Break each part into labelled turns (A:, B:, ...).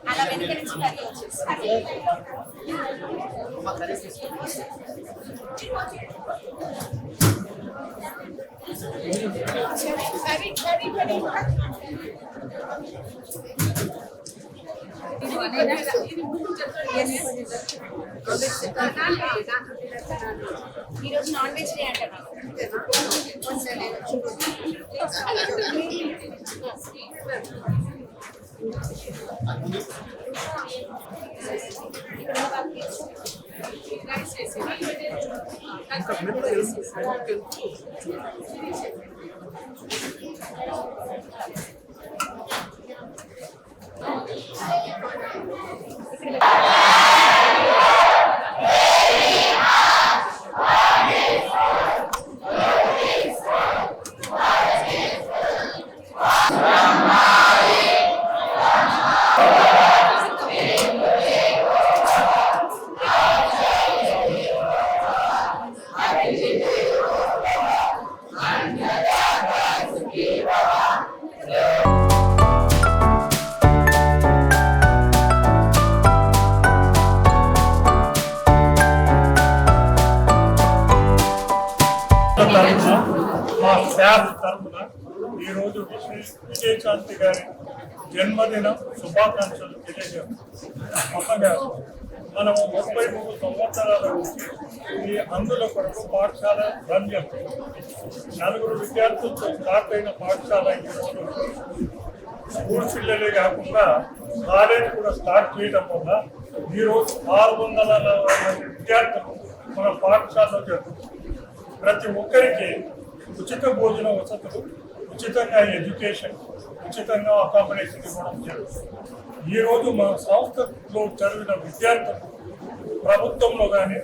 A: అలా వెనక నుంచి కర్రీ వచ్చేసి ఈరోజు నాన్ వెజ్ డే అంటారు.
B: మా స్టాఫ్ తరఫున ఈరోజు విజయశాంతి గారి జన్మదిన శుభాకాంక్షలు తెలియజేస్తాం. మనం 33 సంవత్సరాల నుంచి ఈ అందులో కొరకు పాఠశాల రన్ చేస్తాం. 4 విద్యార్థులతో స్టార్ట్ అయిన పాఠశాల ఈరోజు స్కూల్ పిల్లలే కాకుండా కాలేజ్ కూడా స్టార్ట్ చేయడం వల్ల ఈరోజు 640 విద్యార్థులు మన పాఠశాలలో జరుగుతుంది. ప్రతి ఒక్కరికి ఉచిత భోజన వసతులు, ఉచితంగా ఎడ్యుకేషన్, ఉచితంగా అకామిడేషన్ ఇవ్వడం జరుగుతుంది. ఈరోజు మన సంస్థలో చదివిన విద్యార్థులు ప్రభుత్వంలో కానీ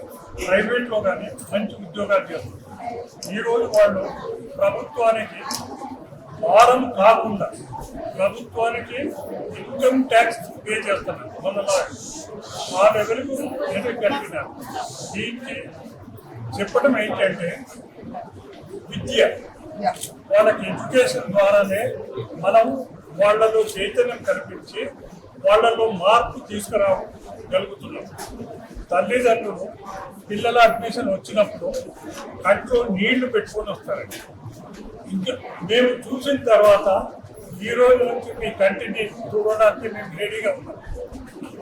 B: ప్రైవేట్లో కానీ మంచి ఉద్యోగాలు చేస్తారు. ఈరోజు వాళ్ళు ప్రభుత్వానికి భారం కాకుండా ప్రభుత్వానికి ఇన్కమ్ ట్యాక్స్ పే చేస్తున్నారు. మొన్న ఆ లెవెల్కు ఎదగలిగినారు. దీనికి చెప్పడం ఏంటంటే విద్య, వాళ్ళకి ఎడ్యుకేషన్ ద్వారానే మనం వాళ్ళలో చైతన్యం కల్పించి వాళ్ళలో మార్పు తీసుకురాగలుగుతున్నాం. తల్లిదండ్రులు పిల్లల అడ్మిషన్ వచ్చినప్పుడు కంట్లో నీళ్లు పెట్టుకొని వస్తారండి. ఇంకా మేము చూసిన తర్వాత ఈ రోజు నుంచి మీ కంటిని చూడడానికి మేము రెడీగా ఉన్నాం.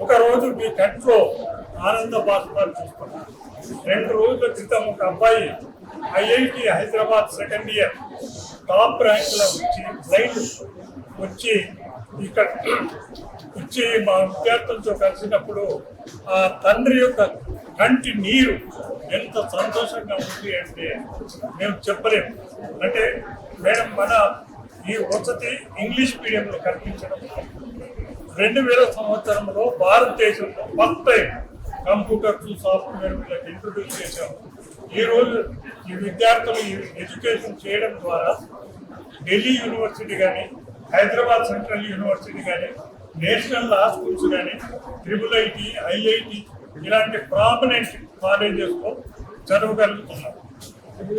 B: ఒకరోజు మీ కంట్లో ఆనంద బాష్పాలు చూస్తున్నాం. 2 రోజుల క్రితం ఒక అబ్బాయి IIT Hyderabad second year top ర్యాంక్లో వచ్చి ఇక్కడ మా విద్యార్థులతో కలిసినప్పుడు ఆ తండ్రి యొక్క కంటి నీరు ఎంత సంతోషంగా ఉంది అంటే మేము చెప్పలేము. అంటే మేడం మన ఈ వసతి ఇంగ్లీష్ మీడియంలో కల్పించడం 2000 సంవత్సరంలో భారతదేశంలో ఫస్ట్ టైం కంప్యూటర్స్, సాఫ్ట్వేర్ వీళ్ళకి ఇంట్రొడ్యూస్ చేశాము. ఈరోజు ఈ విద్యార్థులు ఎడ్యుకేషన్ చేయడం ద్వారా ఢిల్లీ యూనివర్సిటీ కానీ, హైదరాబాద్ సెంట్రల్ యూనివర్సిటీ కానీ, నేషనల్ లా స్కూల్స్ కానీ, IIIT, IIT ఇలాంటి ప్రామినెంట్ కాలేజెస్లో చదవగలుగుతున్నారు.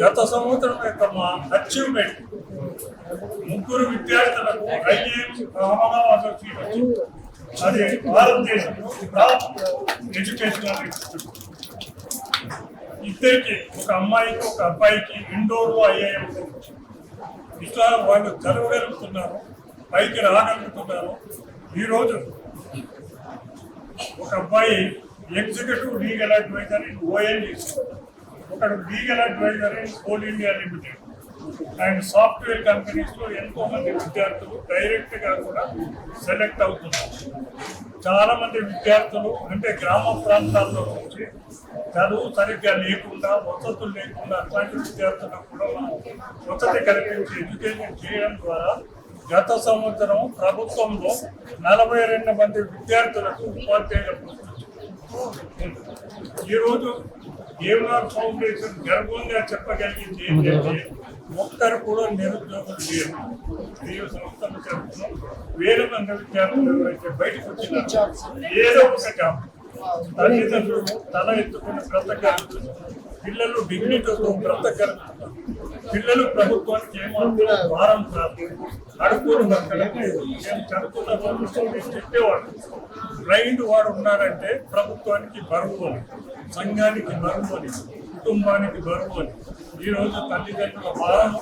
B: గత సంవత్సరం యొక్క మా అచీవ్మెంట్ 3 విద్యార్థులకు IIM అహ్మదాబాద్ సీట్ వచ్చింది. అది భారతదేశంలో టాప్ ఎడ్యుకేషనల్ ఇన్స్టిట్యూట్. ఇద్దరికి, ఒక అమ్మాయికి ఒక అబ్బాయికి ఇండోర్లో IIM ఇట్లా వాళ్ళు చదవగలుగుతున్నారు, పైకి రాగలుగుతున్నారు. ఈరోజు ఒక అబ్బాయి executive legal adviser in ONGC, ఒకడు legal adviser in coal India limited and software కంపెనీస్లో ఎంతో మంది విద్యార్థులు డైరెక్ట్గా కూడా సెలెక్ట్ అవుతున్నారు. చాలామంది విద్యార్థులు అంటే గ్రామ ప్రాంతాల్లో నుంచి చదువు సరిగ్గా లేకుండా, వసతులు లేకుండా అట్లాంటి విద్యార్థులకు కూడా వసతి కల్పించి ఎడ్యుకేషన్ చేయడం ద్వారా గత సంవత్సరం ప్రభుత్వంలో 42 మంది విద్యార్థులకు ఉపాధ్యాయులకు ఈరోజు దేవనాథ్ ఫౌండేషన్ గర్వంగా చెప్పగలిగింది ఏంటంటే ఒక్కరు కూడా నిరుద్యోగులు లేరు. ఈ సంస్థలు జరుగుతున్నాం. వేల మంది విద్యార్థులు ఎవరైతే బయటకు వచ్చినా ఏదో ఒక జాబ్, తల్లిదండ్రులు తల ఎత్తుకుని బ్రతకగలుగుతున్నారు, పిల్లలు డిగ్నిటీతో బ్రతకగలుగుతున్నారు, పిల్లలు ప్రభుత్వానికి ఏమాత్రం భారం కాదు. అడుగులు బతకడానికి మేము చదువుకున్న రోజు చెప్పేవాడు, బ్లైండ్ వాడు ఉన్నాడంటే ప్రభుత్వానికి బరువు అని, సంఘానికి బరువు అని, కుటుంబానికి బరువు అని. ఈరోజు తల్లిదండ్రుల భారము,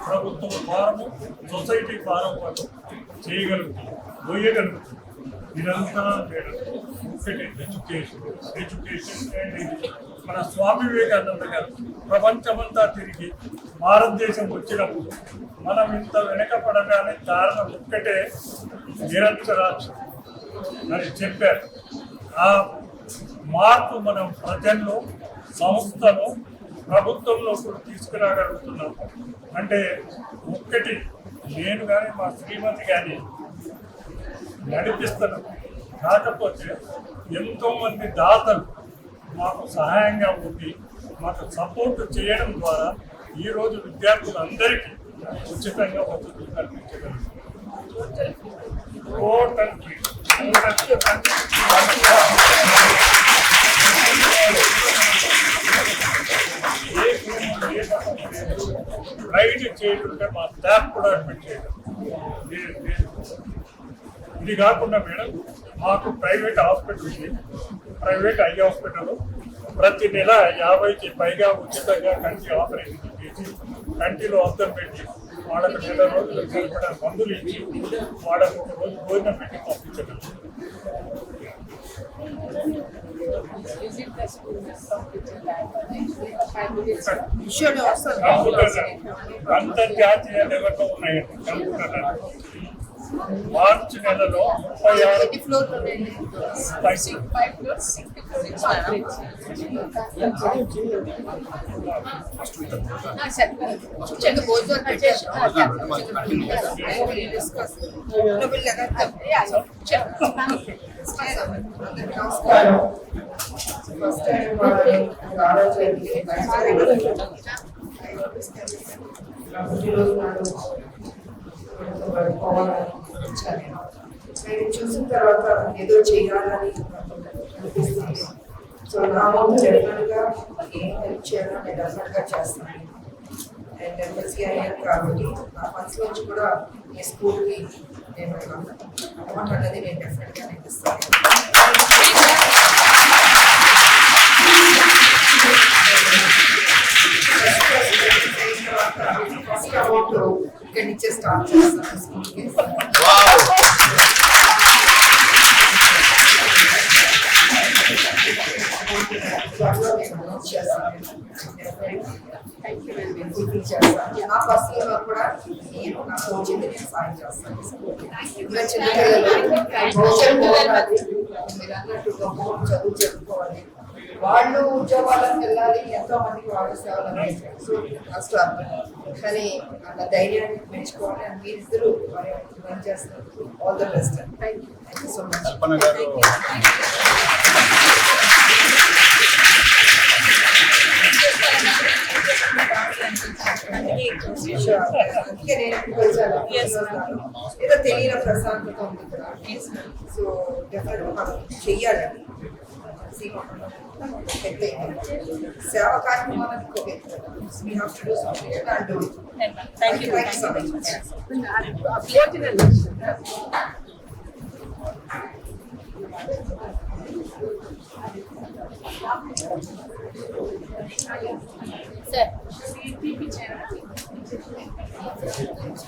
B: ప్రభుత్వ భారము, సొసైటీ భారం వాళ్ళు చేయగలుగుతుంది, పోయగలుగుతుంది. ఇదంతా మేడం ఒకటి ఎడ్యుకేషన్ అండ్ ఇది. మన స్వామి వివేకానంద గారు ప్రపంచమంతా తిరిగి భారతదేశం వచ్చినప్పుడు మనం ఇంత వెనకపడడానికి కారణం ఒక్కటే, నిరక్షరాస్యత అని చెప్పారు. ఆ మార్పు మనం ప్రజల్లో, సంస్థలో, ప్రభుత్వంలో కూడా తీసుకురాగలుగుతున్నాం. అంటే ఒక్కటి నేను కానీ మా శ్రీమతి కానీ నడిపిస్తున్నాం. కాకపోతే ఎంతోమంది దాతలు మాకు సహాయంగా ఉండి మాకు సపోర్ట్ చేయడం ద్వారా ఈరోజు విద్యార్థులందరికీ ఉచితంగా వసతులు కల్పించగలుగుతాం. టోటల్ రైడ్ చేయకుంటే మా స్టాఫ్ కూడా అడ్మిట్ చేయడం. ఇది కాకుండా మేడం మాకు ప్రైవేట్ హాస్పిటల్ ఉంది. ప్రైవేట్ ఐ హాస్పిటల్ ప్రతి నెల 50కి పైగా ఉచితంగా కంటి ఆపరేషన్ చేసి, కంటిలో అద్దం పెట్టి వాళ్ళకు నెల రోజులు సరిపడా మందులు ఇచ్చి వాళ్ళకు ఒక రోజు భోజనం పెట్టి పంపించగలం. అంతర్జాతీయ లెవెల్లో ఉన్నాయండి కంప్యూటర్. మార్చి నెలలో
C: 36 నేను చూసిన తర్వాత ఏదో చేయాలని అనిపిస్తుంది. సో నా ముందు డెఫినెట్గా ఏం హెల్ప్ చేయాలో నేను డెఫినెట్గా చేస్తాను. అండ్ ఎంఎస్సీ అయ్యాను కాబట్టి నా మనసులో నుంచి కూడా ఈ స్కూల్కి నేను అమౌంట్ అనేది నేను డెఫినెట్గా నేను ఇస్తాను. ఫస్ట్ అమౌంట్ ఇక్కడి నుంచే స్టార్ట్ చేస్తాను స్కూల్కి. నా పర్సనల్గా కూడా నేను నా కోచింగ్ నేను సాయం చేస్తాను. ఇంకా చిన్నపిల్లలు మీరు అన్నట్టు చదువు చెప్పుకోవాలి, వాళ్ళు ఉద్యోగాలకు వెళ్ళాలి, ఎంతో మందికి వాళ్ళు సేవలు కష్టం. కానీ అలా ధైర్యాన్ని పెంచుకోవాలి. అని మీరిద్దరూ రన్ చేస్తారు. All the best. Thank you so much. అందుకే నేను ఏదో తెలియని ప్రశాంతత ఉంది ఇక్కడ. సో డెఫినెట్గా మనం చెయ్యాలని సేవా కార్యక్రమాలకు ఇంకొక ఎత్తు. We have to do something and do it. Thank you so much.
A: Sir.